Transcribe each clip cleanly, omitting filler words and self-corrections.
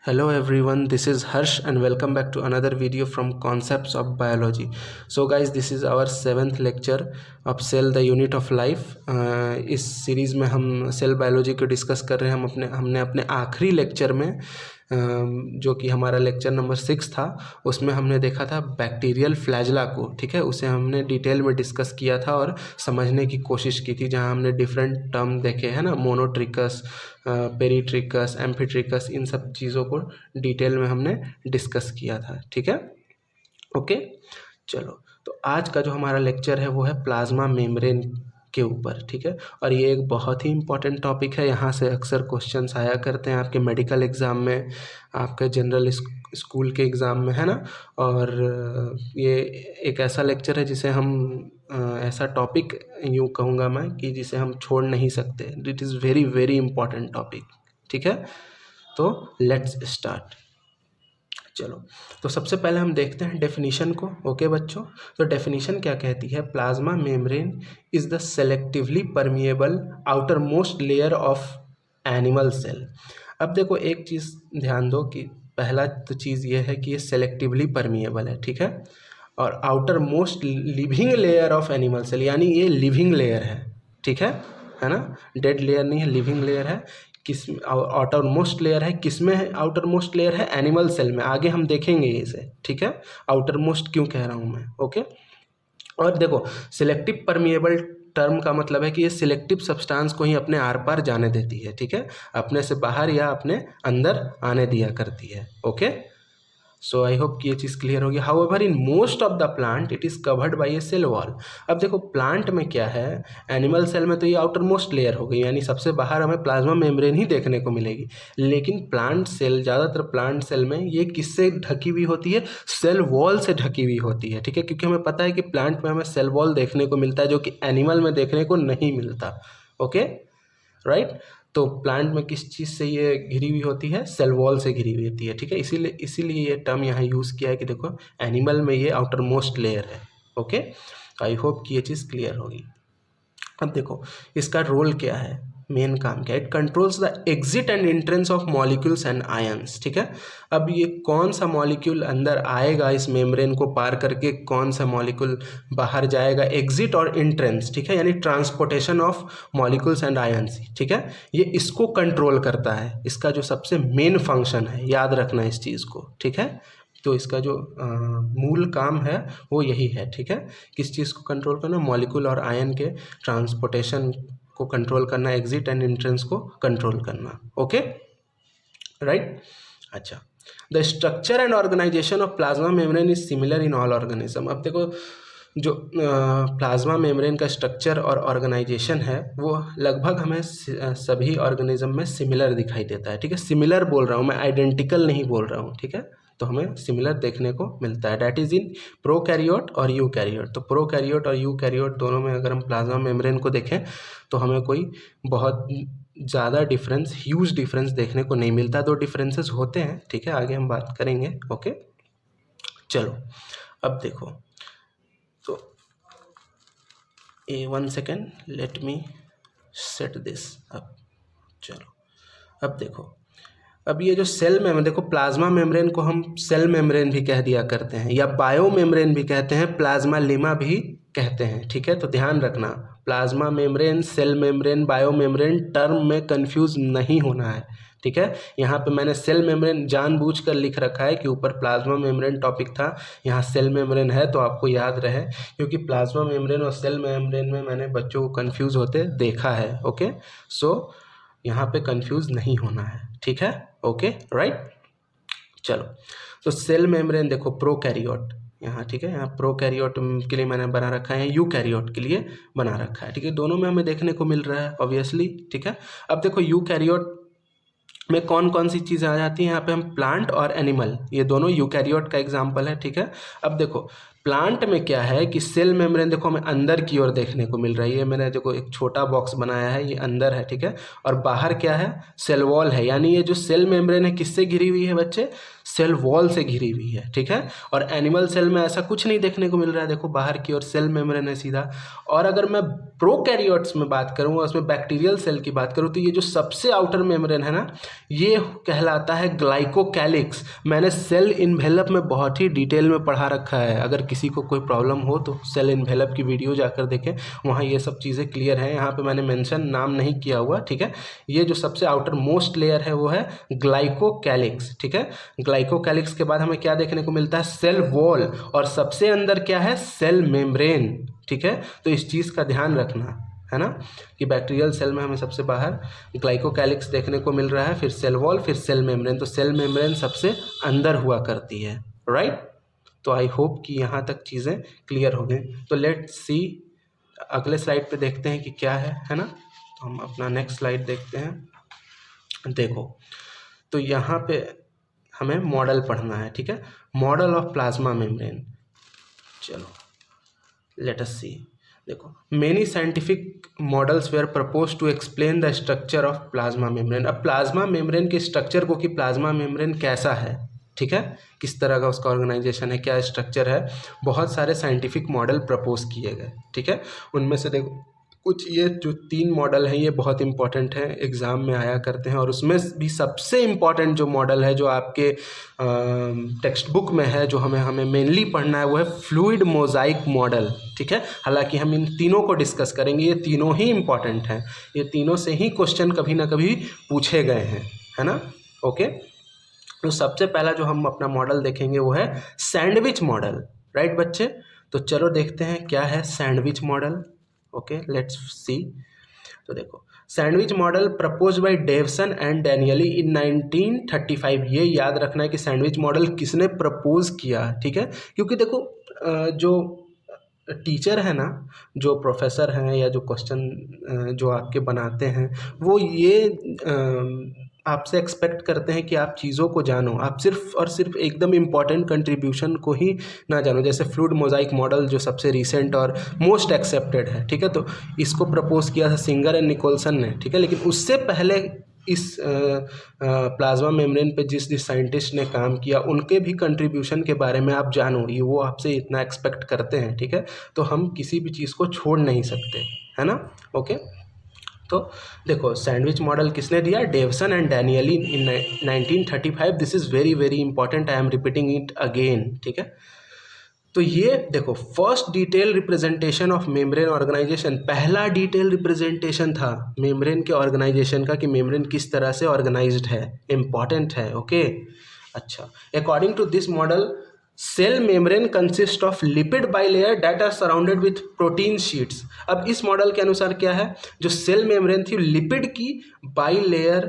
Hello everyone, this is Harsh and welcome back to another video from Concepts of Biology. So guys, this is our 7th lecture of Cell the Unit of Life. इस series में हम cell biology को discuss कर रहे हैं। हमने अपने आखिरी लेक्चर में जो कि हमारा लेक्चर नंबर 6 था, उसमें हमने देखा था बैक्टीरियल फ्लैजला को। ठीक है, उसे हमने डिटेल में डिस्कस किया था और समझने की कोशिश की थी, जहां हमने डिफरेंट टर्म देखे हैं ना, मोनोट्रिकस, पेरीट्रिकस, एम्फीट्रिकस, इन सब चीज़ों को डिटेल में हमने डिस्कस किया था। ठीक है, ओके। चलो, तो आज का जो हमारा लेक्चर है वो है प्लाज्मा मेम्ब्रेन के ऊपर। ठीक है, और ये एक बहुत ही इम्पॉर्टेंट टॉपिक है। यहाँ से अक्सर क्वेश्चंस आया करते हैं आपके मेडिकल एग्ज़ाम में, आपके जनरल स्कूल के एग्ज़ाम में, है ना। और ये एक ऐसा लेक्चर है जिसे हम ऐसा टॉपिक यूँ कहूँगा मैं कि जिसे हम छोड़ नहीं सकते। It is very very important topic. ठीक है, तो लेट्स स्टार्ट। चलो, तो सबसे पहले हम देखते हैं डेफिनीशन को। ओके बच्चों, तो डेफिनीशन क्या कहती है? Plasma membrane is the selectively permeable outermost layer of animal cell. अब देखो, एक चीज़ ध्यान दो कि पहला तो चीज़ ये है कि ये सेलेक्टिवली परमिएबल है। ठीक है, और outermost living layer of animal cell, यानी ये लिविंग लेयर है। ठीक है ना, डेड लेयर नहीं है, लिविंग लेयर है। किस आउटर मोस्ट लेयर है, किस में है आउटर मोस्ट लेयर है? एनिमल सेल में। आगे हम देखेंगे इसे। ठीक है, आउटर मोस्ट क्यों कह रहा हूँ मैं। ओके, और देखो, सिलेक्टिव परमिएबल टर्म का मतलब है कि ये सिलेक्टिव सब्सटेंस को ही अपने आर पार जाने देती है। ठीक है, अपने से बाहर या अपने अंदर आने दिया करती है। ओके, सो आई होप कि ये चीज़ क्लियर होगी। However in most of the plant it is covered by a cell wall. अब देखो, प्लांट में क्या है, एनिमल सेल में तो ये आउटर मोस्ट लेयर हो गई, यानी सबसे बाहर हमें प्लाज्मा मेम्ब्रेन ही देखने को मिलेगी। लेकिन प्लांट सेल, ज़्यादातर प्लांट सेल में ये किससे ढकी हुई होती है? सेल वॉल से ढकी हुई होती है। ठीक है, क्योंकि हमें पता है कि प्लांट में हमें सेल वॉल देखने को मिलता है, जो कि एनिमल में देखने को नहीं मिलता। Okay, right. तो प्लांट में किस चीज़ से ये घिरी हुई होती है? सेल वॉल से घिरी हुई होती है। ठीक है, इसीलिए ये टर्म यहाँ यूज़ किया है कि देखो, एनिमल में ये आउटर मोस्ट लेयर है। ओके, आई होप कि ये चीज़ क्लियर होगी। अब देखो, इसका रोल क्या है, मेन काम क्या है? It controls the exit and entrance of molecules and ions. ठीक है, अब ये कौन सा मॉलिक्यूल अंदर आएगा इस मेम्ब्रेन को पार करके, कौन सा मॉलिक्यूल बाहर जाएगा? एग्जिट और एंट्रेंस। ठीक है, यानी transportation of molecules and ions. ठीक है, ये इसको कंट्रोल करता है। इसका जो सबसे मेन फंक्शन है, याद रखना इस चीज़ को। ठीक है, तो इसका जो मूल काम है वो यही है। ठीक है, किस चीज़ को कंट्रोल करना? मॉलिक्यूल और आयन के ट्रांसपोर्टेशन को कंट्रोल करना, एग्जिट एंड एंट्रेंस को कंट्रोल करना। Okay, right. अच्छा, the structure and organisation of plasma membrane is similar in all organism. अब देखो, जो प्लाज्मा मेम्ब्रेन का स्ट्रक्चर और ऑर्गेनाइजेशन है वो लगभग हमें सभी ऑर्गेनिज्म में सिमिलर दिखाई देता है। ठीक है, सिमिलर बोल रहा हूँ मैं, आइडेंटिकल नहीं बोल रहा हूँ। ठीक है, तो हमें सिमिलर देखने को मिलता है। डैट इज़ इन प्रोकैरियोट और यूकैरियोट। तो प्रोकैरियोट और यूकैरियोट दोनों में अगर हम प्लाज्मा मेम्ब्रेन को देखें तो हमें कोई बहुत ज़्यादा डिफरेंस, ह्यूज डिफरेंस देखने को नहीं मिलता। दो डिफरेंसेस होते हैं। ठीक है, आगे हम बात करेंगे। ओके, चलो, अब देखो, तो one second, let me set this up. चलो, अब देखो, अब ये जो सेल में देखो, प्लाज्मा मेम्ब्रेन को हम सेल मेम्ब्रेन भी कह दिया करते हैं, या बायो मेम्ब्रेन भी कहते हैं, प्लाज्मा लेमा भी कहते हैं। ठीक है, तो ध्यान रखना, plasma membrane, cell membrane, biomembrane term में कंफ्यूज नहीं होना है। ठीक है, यहाँ पे मैंने सेल मेम्ब्रेन जानबूझकर लिख रखा है कि ऊपर प्लाज्मा मेम्ब्रेन टॉपिक था, यहाँ सेल मेम्ब्रेन है, तो आपको याद रहे, क्योंकि प्लाज्मा मेम्ब्रेन और सेल मेम्ब्रेन में मैंने बच्चों को कंफ्यूज होते देखा है। ओके, सो यहाँ पे कंफ्यूज नहीं होना है। ठीक है, ओके, राइट। चलो, तो सेल मेम्ब्रेन देखो, प्रोकैरियोट यहाँ, ठीक है, यहाँ प्रोकैरियोट के लिए मैंने बना रखा है, यूकैरियोट के लिए बना रखा है। ठीक है, दोनों में हमें देखने को मिल रहा है ऑब्वियसली। ठीक है, अब देखो, यूकैरियोट में कौन कौन सी चीज़ें आ जाती हैं? यहाँ पे हम प्लांट और एनिमल, ये दोनों यूकैरियोट का एग्जाम्पल है। ठीक है, अब देखो, प्लांट में क्या है कि सेल मेम्ब्रेन देखो हमें अंदर की ओर देखने को मिल रही है। मैंने देखो एक छोटा बॉक्स बनाया है, ये अंदर है। ठीक है, और बाहर क्या है? सेल वॉल है, यानी ये जो सेल मेम्ब्रेन है किससे घिरी हुई है बच्चे? सेल वॉल से घिरी हुई है, ठीक है। और एनिमल सेल में ऐसा कुछ नहीं देखने को मिल रहा है, देखो बाहर की ओर सेल मेम्ब्रेन है सीधा। और अगर मैं प्रोकैरियोट्स में बात करूँ, उसमें बैक्टीरियल सेल की बात करूँ, तो ये जो सबसे आउटर मेम्ब्रेन है ना, ये कहलाता है ग्लाइकोकैलिक्स। मैंने सेल इन्वेलप में बहुत ही डिटेल में पढ़ा रखा है, अगर किसी को कोई प्रॉब्लम हो तो सेल इन्वेलप की वीडियो जाकर देखें, वहाँ ये सब चीज़ें क्लियर हैं। यहाँ पे मैंने मेंशन नाम नहीं किया हुआ, ठीक है। ये जो सबसे आउटर मोस्ट लेयर है वो है ग्लाइकोकैलिक्स, ठीक है। ग्लाइकोकैलिक्स के बाद हमें क्या देखने को मिलता है, सेल वॉल, और सबसे अंदर क्या है, सेल मेम्ब्रेन, ठीक है। तो इस चीज़ का ध्यान रखना है ना, कि बैक्टीरियल सेल में हमें सबसे बाहर ग्लाइकोकैलिक्स देखने को मिल रहा है, फिर सेल वॉल, फिर सेल मेम्ब्रेन। तो सेल मेम्ब्रेन सबसे अंदर हुआ करती है, राइट। तो आई होप कि यहाँ तक चीज़ें क्लियर हो गई। तो लेट्स सी, अगले स्लाइड पे देखते हैं कि क्या है ना। तो हम अपना नेक्स्ट स्लाइड देखते हैं। देखो, तो यहाँ पे हमें मॉडल पढ़ना है, ठीक है, मॉडल ऑफ प्लाज्मा मेम्ब्रेन। चलो लेट अस सी। देखो, many scientific models were propose to explain the structure of plasma membrane. अब प्लाज्मा मेम्ब्रेन के स्ट्रक्चर को, कि प्लाज्मा मेम्ब्रेन कैसा है, ठीक है, किस तरह का उसका ऑर्गेनाइजेशन है, क्या स्ट्रक्चर है, बहुत सारे साइंटिफिक मॉडल प्रपोज किए गए, ठीक है। उनमें से देखो कुछ, ये जो 3 मॉडल हैं ये बहुत इंपॉर्टेंट हैं, एग्ज़ाम में आया करते हैं। और उसमें भी सबसे इम्पॉर्टेंट जो मॉडल है, जो आपके टेक्स्ट बुक में है, जो हमें मेनली पढ़ना है, वो है फ्लूइड मोजाइक मॉडल, ठीक है। हालांकि हम इन तीनों को डिस्कस करेंगे, ये तीनों ही इम्पॉर्टेंट हैं, ये तीनों से ही क्वेश्चन कभी ना कभी पूछे गए हैं, है ना। ओके, तो सबसे पहला जो हम अपना मॉडल देखेंगे वो है सैंडविच मॉडल, राइट बच्चे। तो चलो देखते हैं क्या है sandwich model. Okay, let's see. तो देखो, sandwich model propose by Davson and Danielli in 1935। ये याद रखना है कि सैंडविच मॉडल किसने प्रपोज किया, ठीक है। क्योंकि देखो, जो टीचर है ना, जो प्रोफेसर हैं, या जो क्वेश्चन जो आपके बनाते हैं, वो ये आपसे एक्सपेक्ट करते हैं कि आप चीज़ों को जानो, आप सिर्फ और सिर्फ एकदम इम्पॉर्टेंट कंट्रीब्यूशन को ही ना जानो। जैसे फ्लूइड मोजाइक मॉडल जो सबसे रिसेंट और मोस्ट एक्सेप्टेड है, ठीक है, तो इसको प्रपोज किया था सिंगर एंड निकोलसन ने, ठीक है। लेकिन उससे पहले इस प्लाज्मा मेम्ब्रेन पे जिस साइंटिस्ट ने काम किया, उनके भी कंट्रीब्यूशन के बारे में आप जानो, ये वो आपसे इतना एक्सपेक्ट करते हैं, ठीक है। तो हम किसी भी चीज़ को छोड़ नहीं सकते, है ना। ओके, तो देखो, सैंडविच मॉडल किसने दिया, Davson and Danielli in 1935। This is very very important, I am repeating it again, ठीक है। तो ये देखो, first detail representation of membrane organization, पहला डिटेल रिप्रेजेंटेशन था मेम्ब्रेन के ऑर्गेनाइजेशन का, कि मेम्ब्रेन किस तरह से ऑर्गेनाइज्ड है, इंपॉर्टेंट है। ओके, अच्छा, according to this model, cell membrane consist of lipid bilayer that are surrounded with protein sheets. अब इस मॉडल के अनुसार क्या है, जो सेल मेम्ब्रेन थी लिपिड की बाइलेयर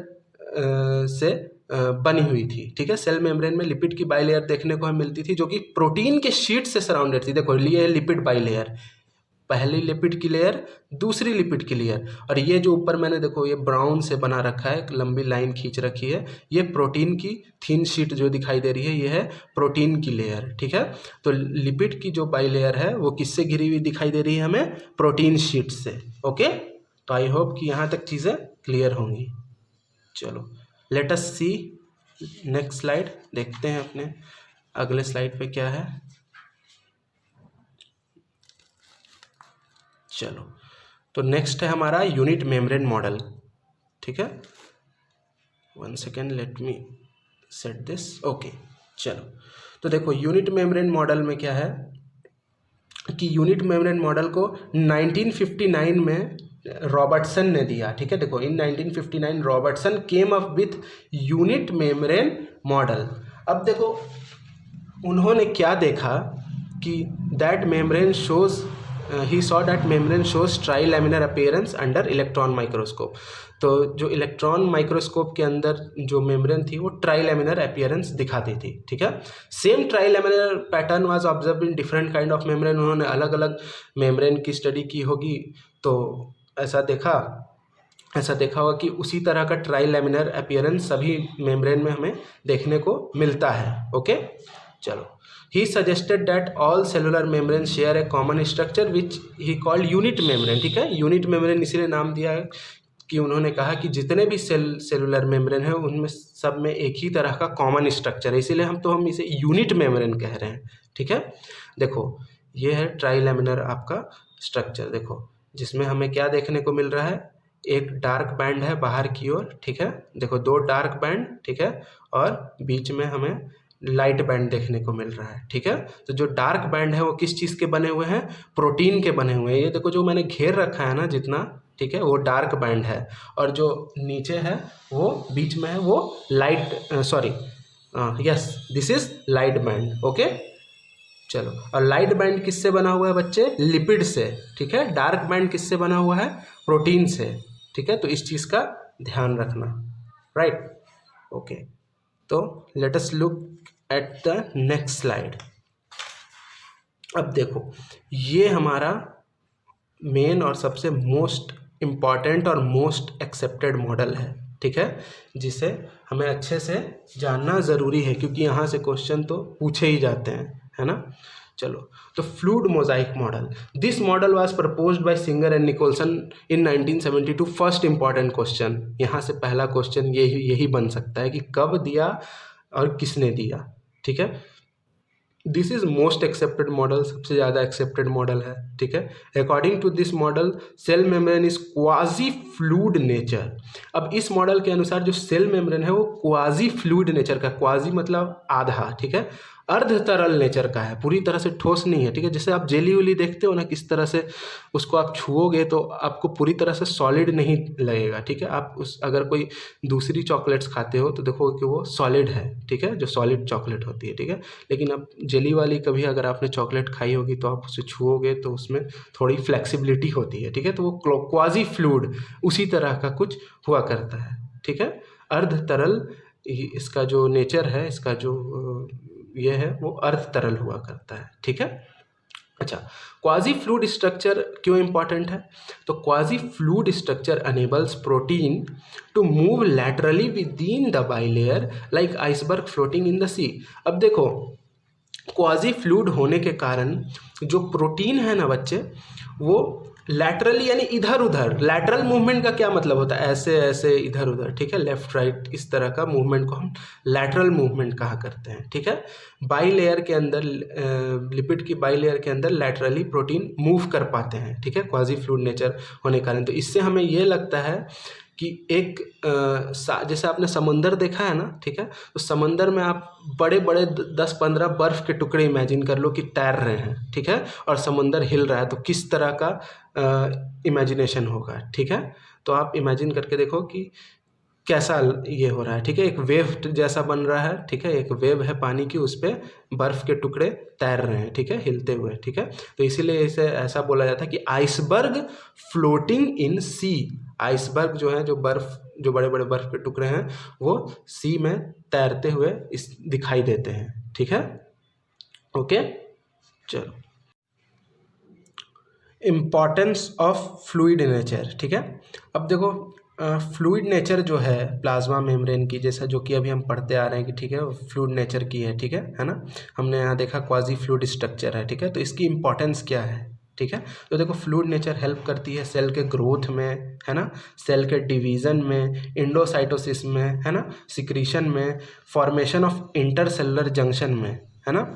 से बनी हुई थी, ठीक है। सेल मेम्ब्रेन में लिपिड की बाइलेयर देखने को हमें मिलती थी, जो कि प्रोटीन के शीट से सराउंडेड थी। देखो, ये है लिपिड बाइलेयर, पहली लिपिड की लेयर, दूसरी लिपिड की लेयर, और ये जो ऊपर मैंने देखो ये ब्राउन से बना रखा है, एक लंबी लाइन खींच रखी है, ये प्रोटीन की थिन शीट जो दिखाई दे रही है, ये है प्रोटीन की लेयर, ठीक है। तो लिपिड की जो बाई लेयर है वो किससे घिरी हुई दिखाई दे रही है हमें, प्रोटीन शीट से। ओके, तो आई होप कि यहाँ तक चीज़ें क्लियर होंगी। चलो लेट अस सी नेक्स्ट स्लाइड, देखते हैं अपने अगले स्लाइड पे क्या है। चलो, तो नेक्स्ट है हमारा यूनिट मेम्ब्रेन मॉडल, ठीक है। 1 second, let me set this. Okay, चलो, तो देखो यूनिट मेम्ब्रेन मॉडल में क्या है कि यूनिट मेम्ब्रेन मॉडल को 1959 में रॉबर्टसन ने दिया, ठीक है। देखो, इन 1959 Robertson came up with unit membrane model. अब देखो, उन्होंने क्या देखा कि that membrane shows he saw that membrane shows trilaminar appearance under electron microscope। तो जो इलेक्ट्रॉन माइक्रोस्कोप के अंदर जो मेम्ब्रेन थी वो ट्राइलेमिनर अपीयरेंस दिखाती थी, ठीक है। Same trilaminar pattern was observe in different kind of membrane. उन्होंने अलग अलग मेम्ब्रेन की स्टडी की होगी, तो ऐसा देखा होगा कि उसी तरह का ट्राइलेमिनर अपीयरेंस सभी मेम्ब्रेन में हमें देखने को मिलता है। ओके, चलो, he suggested that all cellular membranes share a common structure which he called unit membrane, ठीक है। यूनिट मेम्ब्रेन इसीलिए नाम दिया है कि उन्होंने कहा कि जितने भी सेलुलर मेम्ब्रेन है उनमें सब में एक ही तरह का कॉमन स्ट्रक्चर है, इसीलिए हम इसे यूनिट मेम्ब्रेन कह रहे हैं। ठीक है, देखो ये है ट्राइलेमिनर आपका स्ट्रक्चर, देखो जिसमें हमें क्या देखने को मिल रहा है, एक डार्क बैंड है बाहर की ओर, ठीक है, देखो दो डार्क बैंड, ठीक है, और बीच में हमें लाइट बैंड देखने को मिल रहा है। ठीक है, तो जो डार्क बैंड है वो किस चीज़ के बने हुए हैं, प्रोटीन के बने हुए हैं। ये देखो जो मैंने घेर रखा है ना जितना, ठीक है, वो डार्क बैंड है, और जो नीचे है वो बीच में है वो light, sorry yes this is light band. Okay चलो, और लाइट बैंड किससे बना हुआ है बच्चे, लिपिड से। ठीक है, डार्क बैंड किससे बना हुआ है, प्रोटीन से। ठीक है, तो इस चीज़ का ध्यान रखना, राइट। ओके, तो let us look at the next slide. अब देखो ये हमारा मेन और सबसे मोस्ट इम्पॉर्टेंट और मोस्ट एक्सेप्टेड मॉडल है। ठीक है, जिसे हमें अच्छे से जानना ज़रूरी है, क्योंकि यहाँ से क्वेश्चन तो पूछे ही जाते हैं, है ना। चलो, तो fluid mosaic model, this model was proposed by Singer and Nicolson in 1972। First important question, यहाँ से पहला क्वेश्चन यही बन सकता है कि कब दिया और किसने दिया। ठीक है, this is most accepted model, सबसे ज़्यादा एक्सेप्टेड मॉडल है। ठीक है, according to this model cell membrane is quasi fluid nature. अब इस मॉडल के अनुसार जो सेल मेम्ब्रेन है वो क्वाजी फ्लूइड नेचर का, क्वाजी मतलब आधा, ठीक है, अर्ध तरल नेचर का है, पूरी तरह से ठोस नहीं है। ठीक है, जैसे आप जेली उली देखते हो ना, किस तरह से उसको आप छुओगे तो आपको पूरी तरह से सॉलिड नहीं लगेगा। ठीक है, आप अगर कोई दूसरी चॉकलेट्स खाते हो तो देखो कि वो सॉलिड है, ठीक है, जो सॉलिड चॉकलेट होती है। ठीक है, लेकिन अब जेली वाली कभी अगर आपने चॉकलेट खाई होगी तो आप उसे छुओगे तो उसमें थोड़ी फ्लेक्सिबिलिटी होती है। ठीक है, तो वो क्वाजी फ्लूइड उसी तरह का कुछ हुआ करता है। ठीक है, अर्ध तरल इसका जो नेचर है, इसका जो ये है वो अर्ध तरल हुआ करता है। ठीक है, अच्छा, क्वाजी फ्लूइड स्ट्रक्चर क्यों इंपॉर्टेंट है, तो quasi fluid structure enables protein to move laterally within the bilayer like iceberg floating in the sea. अब देखो क्वाजी फ्लूइड होने के कारण जो प्रोटीन है ना बच्चे, वो लैटरली यानी इधर उधर, लैटरल मूवमेंट का क्या मतलब होता है, ऐसे ऐसे इधर उधर, ठीक है, लेफ्ट राइट, इस तरह का मूवमेंट को हम लैटरल मूवमेंट कहा करते हैं। ठीक है, बाई लेयर के अंदर, लिपिड की बाई लेयर के अंदर लैटरली प्रोटीन मूव कर पाते हैं। ठीक है, क्वाजी फ्लूइड नेचर होने के कारण, तो इससे हमें ये लगता है कि एक जैसे आपने समंदर देखा है ना, ठीक है, तो समंदर में आप बड़े बड़े 10-15 बर्फ़ के टुकड़े इमेजिन कर लो कि तैर रहे हैं। ठीक है, और समंदर हिल रहा है, तो किस तरह का इमेजिनेशन होगा। ठीक है, तो आप इमेजिन करके देखो कि कैसा ये हो रहा है। ठीक है, एक वेव जैसा बन रहा है। ठीक है, एक वेव है पानी की, उस पर बर्फ़ के टुकड़े तैर रहे हैं। ठीक है, हिलते हुए। ठीक है, तो इसीलिए इसे ऐसा बोला जाता है कि iceberg floating in sea. Iceberg जो है, जो बड़े बड़े बर्फ़ के टुकड़े हैं, वो सी में तैरते हुए दिखाई देते हैं। ठीक है, ओके चलो, इम्पॉर्टेंस ऑफ फ्लूइड नेचर। ठीक है, अब देखो फ्लूइड नेचर जो है प्लाज्मा मेम्ब्रेन की, जैसा जो कि अभी हम पढ़ते आ रहे हैं कि ठीक है फ्लूइड नेचर की है। ठीक है ना, हमने यहाँ देखा क्वाजी फ्लूइड स्ट्रक्चर है। ठीक है, तो इसकी इम्पोर्टेंस क्या है। ठीक है, तो देखो फ्लूइड नेचर हेल्प करती है सेल के ग्रोथ में, है ना, सेल के डिवीज़न में, इंडोसाइटोसिस में, है ना, सिक्रीशन में, फॉर्मेशन ऑफ इंटरसेलुलर जंक्शन में, है ना,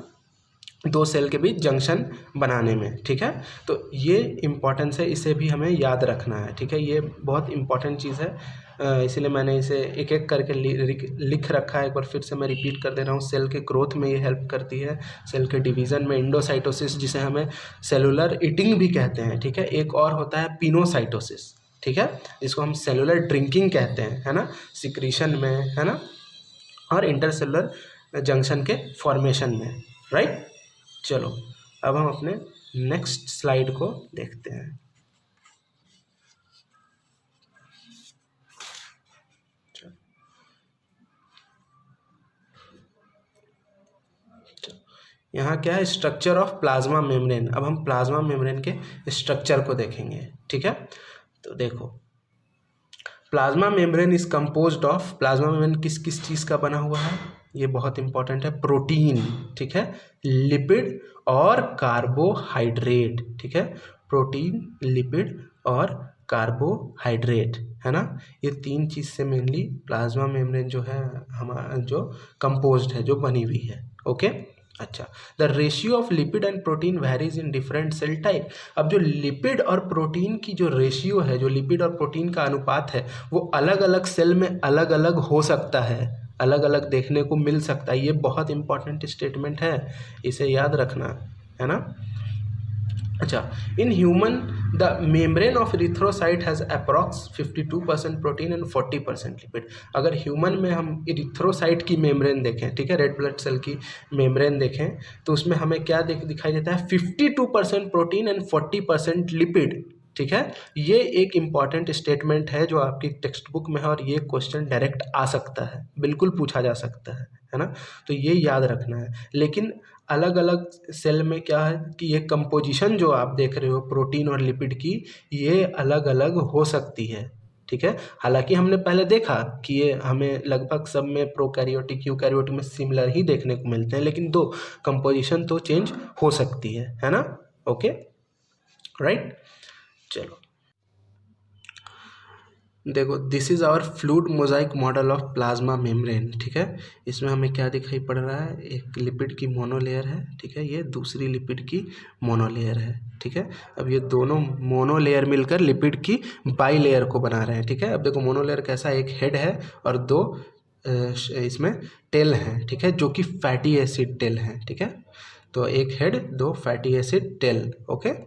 दो सेल के बीच जंक्शन बनाने में। ठीक है, तो ये इम्पॉर्टेंस है, इसे भी हमें याद रखना है। ठीक है, ये बहुत इम्पॉर्टेंट चीज़ है, इसीलिए मैंने इसे एक एक करके लिख रखा है। एक बार फिर से मैं रिपीट कर दे रहा हूँ, सेल के ग्रोथ में ये हेल्प करती है, सेल के डिवीज़न में, इंडोसाइटोसिस जिसे हमें सेलुलर ईटिंग भी कहते हैं। ठीक है, एक और होता है पिनोसाइटोसिस, ठीक है, जिसको हम सेलुलर ड्रिंकिंग कहते हैं, है ना, सिक्रीशन में, है ना, और इंटरसेलुलर जंक्शन के फॉर्मेशन में, राइट। चलो, अब हम अपने नेक्स्ट स्लाइड को देखते हैं। यहाँ क्या है, स्ट्रक्चर ऑफ प्लाज्मा मेम्ब्रेन। अब हम प्लाज्मा मेम्ब्रेन के स्ट्रक्चर को देखेंगे। ठीक है, तो देखो plasma membrane is composed of, plasma membrane किस किस चीज़ का बना हुआ है, ये बहुत इंपॉर्टेंट है, प्रोटीन, ठीक है, लिपिड और कार्बोहाइड्रेट। ठीक है, प्रोटीन, लिपिड और कार्बोहाइड्रेट, है ना। ये तीन चीज़ से मेनली प्लाज्मा मेम्ब्रेन जो है हमारा जो कंपोज्ड है, जो बनी हुई है। ओके, अच्छा। The ratio of lipid and protein varies in different cell type. अब जो लिपिड और प्रोटीन की जो रेशियो है, जो लिपिड और प्रोटीन का अनुपात है, वो अलग अलग सेल में अलग अलग हो सकता है, अलग अलग देखने को मिल सकता है। ये बहुत इंपॉर्टेंट स्टेटमेंट है, इसे याद रखना, है ना। अच्छा, in human the membrane of erythrocyte has approx 52% protein and 40% lipid. अगर ह्यूमन में हम इरिथ्रोसाइट की मेम्ब्रेन देखें, ठीक है, रेड ब्लड सेल की मेम्ब्रेन देखें, तो उसमें हमें क्या दिखाई देता है, 52% प्रोटीन एंड 40% लिपिड। ठीक है, ये एक इम्पॉर्टेंट स्टेटमेंट है जो आपकी टेक्स्ट बुक में है, और ये क्वेश्चन डायरेक्ट आ सकता है, बिल्कुल पूछा जा सकता है ना। तो ये याद रखना है। लेकिन अलग अलग सेल में क्या है कि ये कंपोजिशन जो आप देख रहे हो प्रोटीन और लिपिड की, ये अलग अलग हो सकती है। ठीक है, हालांकि हमने पहले देखा कि ये हमें लगभग सब में प्रोकैरियोटिक यूकैरियोटिक में सिमिलर ही देखने को मिलते हैं, लेकिन दो कंपोजिशन तो चेंज हो सकती है ना। Okay, right. चलो देखो, this is our fluid mosaic model of plasma membrane. ठीक है, इसमें हमें क्या दिखाई पड़ रहा है, एक लिपिड की मोनोलेयर है, ठीक है, ये दूसरी लिपिड की मोनोलेयर है। ठीक है, अब ये दोनों मोनोलेयर मिलकर लिपिड की बाई लेयर को बना रहे हैं। ठीक है, अब देखो मोनोलेयर कैसा, एक हेड है और दो इसमें टेल हैं, ठीक है, जो कि फैटी एसिड टेल हैं। ठीक है, तो एक हेड, दो fatty acid tail. Okay,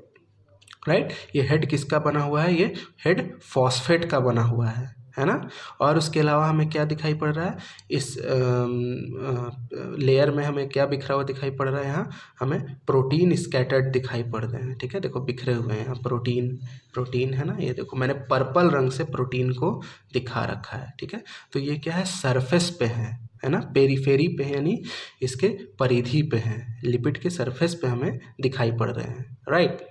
right. ये हेड किसका बना हुआ है, ये हेड फॉस्फेट का बना हुआ है ना। और उसके अलावा हमें क्या दिखाई पड़ रहा है, इस लेयर में हमें क्या बिखरा हुआ दिखाई पड़ रहा है, यहाँ हमें प्रोटीन स्कैटर्ड दिखाई पड़ रहे हैं। ठीक है, देखो बिखरे हुए हैं यहाँ प्रोटीन है ना, ये देखो मैंने पर्पल रंग से प्रोटीन को दिखा रखा है। ठीक है, तो ये क्या है, सरफेस पे है ना, पेरीफेरी पे है, यानी इसके परिधि पे है, लिपिड के सरफेस पे हमें दिखाई पड़ रहे हैं, राइट।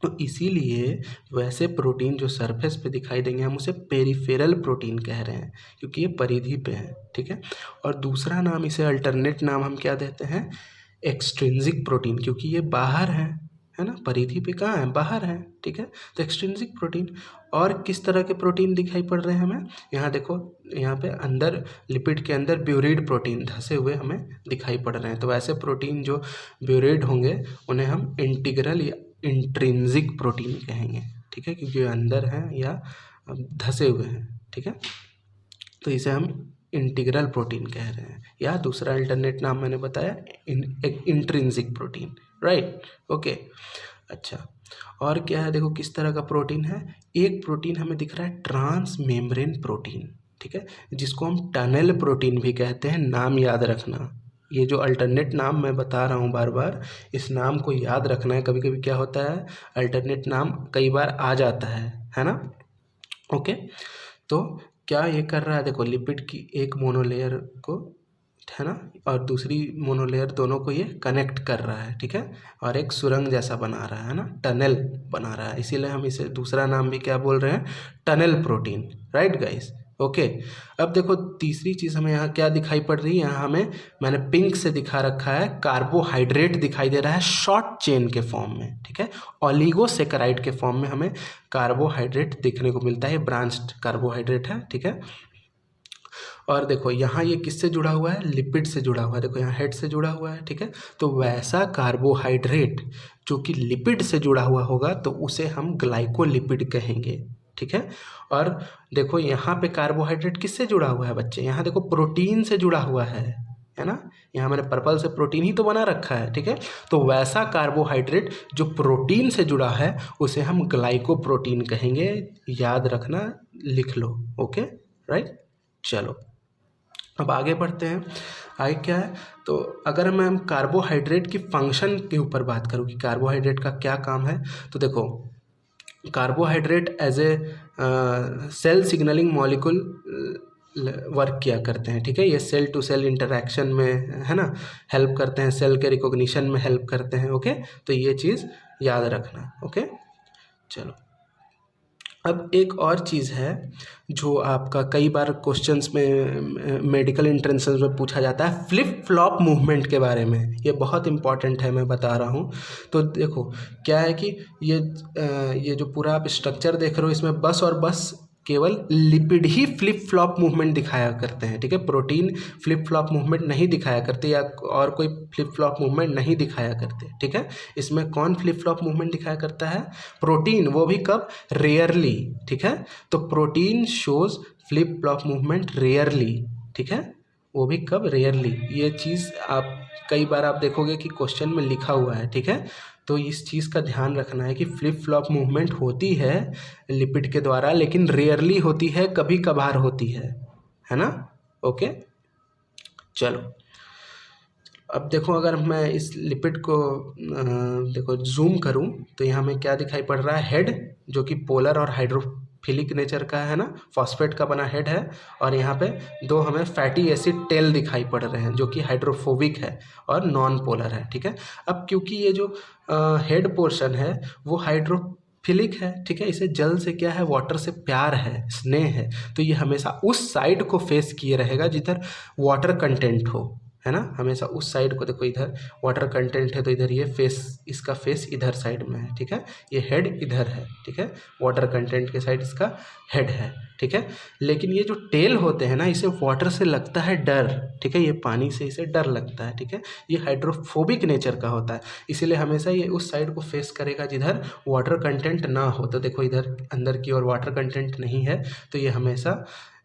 तो इसीलिए वैसे प्रोटीन जो सरफेस पे दिखाई देंगे हम उसे पेरिफेरल प्रोटीन कह रहे हैं, क्योंकि ये परिधि पे है। ठीक है, और दूसरा नाम, इसे अल्टरनेट नाम हम क्या देते हैं, एक्सट्रिंसिक प्रोटीन, क्योंकि ये बाहर है ना, परिधि पे कहाँ है, बाहर है। ठीक है, तो एक्सट्रिंसिक प्रोटीन। और किस तरह के प्रोटीन दिखाई पड़ रहे हैं हमें, यहाँ देखो, यहाँ पे अंदर लिपिड के अंदर ब्यूरिड प्रोटीन धसे हुए हमें दिखाई पड़ रहे हैं। तो वैसे प्रोटीन जो ब्यूरिड होंगे उन्हें हम इंटीग्रल या इंट्रिंसिक प्रोटीन कहेंगे। ठीक है, क्योंकि अंदर हैं या धसे हुए हैं। ठीक है, तो इसे हम इंटीग्रल प्रोटीन कह रहे हैं, या दूसरा अल्टरनेट नाम मैंने बताया इंट्रिंसिक प्रोटीन, राइट। ओके, अच्छा, और क्या है, देखो किस तरह का प्रोटीन है। एक प्रोटीन हमें दिख रहा है ट्रांस मेम्ब्रेन प्रोटीन, ठीक है, जिसको हम टनल प्रोटीन भी कहते हैं। नाम याद रखना, ये जो अल्टरनेट नाम मैं बता रहा हूँ बार बार, इस नाम को याद रखना है। कभी कभी क्या होता है, अल्टरनेट नाम कई बार आ जाता है ना। ओके, तो क्या ये कर रहा है, देखो लिपिड की एक मोनोलेयर को, है ना, और दूसरी मोनोलेयर, दोनों को ये कनेक्ट कर रहा है। ठीक है, और एक सुरंग जैसा बना रहा है ना, टनल बना रहा है, इसीलिए हम इसे दूसरा नाम भी क्या बोल रहे हैं, tunnel protein, right guys. Okay, अब देखो तीसरी चीज़ हमें यहाँ क्या दिखाई पड़ रही है, यहाँ हमें, मैंने पिंक से दिखा रखा है, कार्बोहाइड्रेट दिखाई दे रहा है शॉर्ट चेन के फॉर्म में। ठीक है, ओलिगोसेकेराइड के फॉर्म में हमें कार्बोहाइड्रेट देखने को मिलता है, ब्रांच्ड कार्बोहाइड्रेट है। ठीक है, और देखो यहाँ ये किससे जुड़ा हुआ है, लिपिड से जुड़ा हुआ है, देखो यहाँ हेड से जुड़ा हुआ है। ठीक है, तो वैसा कार्बोहाइड्रेट जो कि लिपिड से जुड़ा हुआ होगा तो उसे हम ग्लाइकोलिपिड कहेंगे। ठीक है, और देखो यहाँ पे कार्बोहाइड्रेट किससे जुड़ा हुआ है बच्चे, यहाँ देखो प्रोटीन से जुड़ा हुआ है ना, यहाँ मैंने पर्पल से प्रोटीन ही तो बना रखा है। ठीक है, तो वैसा कार्बोहाइड्रेट जो प्रोटीन से जुड़ा है उसे हम ग्लाइकोप्रोटीन कहेंगे, याद रखना, लिख लो। Okay, right. चलो अब आगे बढ़ते हैं। आगे क्या है, तो अगर मैं कार्बोहाइड्रेट की फंक्शन के ऊपर बात करूँ कि कार्बोहाइड्रेट का क्या काम है, तो देखो carbohydrate as a cell signalling molecule work किया करते हैं। ठीक है, ये सेल टू सेल इंटरेक्शन में, है ना, हेल्प करते हैं, सेल के रिकॉग्निशन में हेल्प करते हैं। ओके, तो ये चीज़ याद रखना। ओके, चलो अब एक और चीज़ है जो आपका कई बार क्वेश्चंस में मेडिकल एंट्रेंसेस में पूछा जाता है, फ्लिप फ्लॉप मूवमेंट के बारे में। ये बहुत इंपॉर्टेंट है, मैं बता रहा हूँ। तो देखो क्या है कि ये जो पूरा आप स्ट्रक्चर देख रहे हो, इसमें बस और बस केवल लिपिड ही फ्लिप फ्लॉप मूवमेंट दिखाया करते हैं, ठीक है। प्रोटीन फ्लिप फ्लॉप मूवमेंट नहीं दिखाया करते या और कोई फ्लिप फ्लॉप मूवमेंट नहीं दिखाया करते, ठीक है। इसमें कौन फ्लिप फ्लॉप मूवमेंट दिखाया करता है? प्रोटीन, वो भी कब? रेयरली, ठीक है। तो protein shows flip flop movement rarely, ठीक है। वो भी कब? रेयरली। ये चीज़ आप कई बार आप देखोगे कि क्वेश्चन में लिखा हुआ है, ठीक है। तो इस चीज़ का ध्यान रखना है कि फ्लिप फ्लॉप मूवमेंट होती है लिपिड के द्वारा, लेकिन रेयरली होती है, कभी कभार होती है ना। ओके, चलो अब देखो, अगर मैं इस लिपिड को देखो जूम करूं तो यहाँ में क्या दिखाई पड़ रहा है? हेड, जो कि पोलर और हाइड्रोफिलिक नेचर का है ना, फॉस्फेट का बना हेड है। और यहाँ पे दो हमें फैटी एसिड टेल दिखाई पड़ रहे हैं जो कि हाइड्रोफोबिक है और नॉन पोलर है, ठीक है। अब क्योंकि ये जो हेड पोर्शन है वो हाइड्रोफिलिक है, ठीक है, इसे जल से क्या है? वाटर से प्यार है, स्नेह है। तो ये हमेशा उस साइड को फेस किए रहेगा जिधर वाटर कंटेंट हो, है ना। हमेशा उस साइड को, देखो इधर वाटर कंटेंट है तो इधर ये फेस, इसका फेस इधर साइड में है, ठीक है। ये हेड इधर है, ठीक है, वाटर कंटेंट के साइड इसका हेड है, ठीक है। लेकिन ये जो टेल होते हैं ना, इसे वाटर से लगता है डर, ठीक है। ये पानी से इसे डर लगता है, ठीक है। ये हाइड्रोफोबिक नेचर का होता है, इसीलिए हमेशा ये उस साइड को फेस करेगा जिधर वाटर कंटेंट ना हो। तो देखो इधर अंदर की ओर वाटर कंटेंट नहीं है, तो ये हमेशा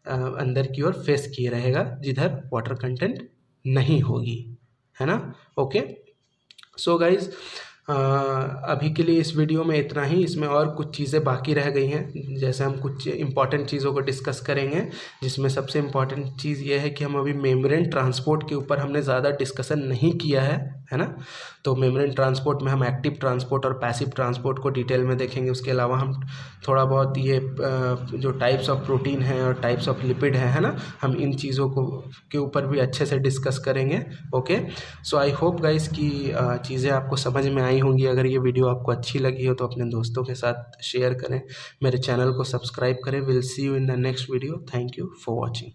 अंदर की ओर फेस किए रहेगा जिधर वाटर कंटेंट नहीं होगी, है ना। ओके, सो गाइज अभी के लिए इस वीडियो में इतना ही। इसमें और कुछ चीज़ें बाकी रह गई हैं, जैसे हम कुछ इंपॉर्टेंट चीज़ों को डिस्कस करेंगे, जिसमें सबसे इम्पॉर्टेंट चीज़ ये है कि हम अभी मेम्ब्रेन ट्रांसपोर्ट के ऊपर हमने ज़्यादा डिस्कशन नहीं किया है ना। तो मेम्ब्रेन ट्रांसपोर्ट में हम एक्टिव ट्रांसपोर्ट और पैसिव ट्रांसपोर्ट को डिटेल में देखेंगे। उसके अलावा हम थोड़ा बहुत ये जो टाइप्स ऑफ प्रोटीन हैं और टाइप्स ऑफ लिपिड है ना, हम इन चीज़ों को के ऊपर भी अच्छे से डिस्कस करेंगे। Okay, so I hope guys कि चीज़ें आपको समझ में आई होंगी। अगर ये वीडियो आपको अच्छी लगी हो तो अपने दोस्तों के साथ शेयर करें, मेरे चैनल को सब्सक्राइब करें। Will see you in the next video. Thank you for watching.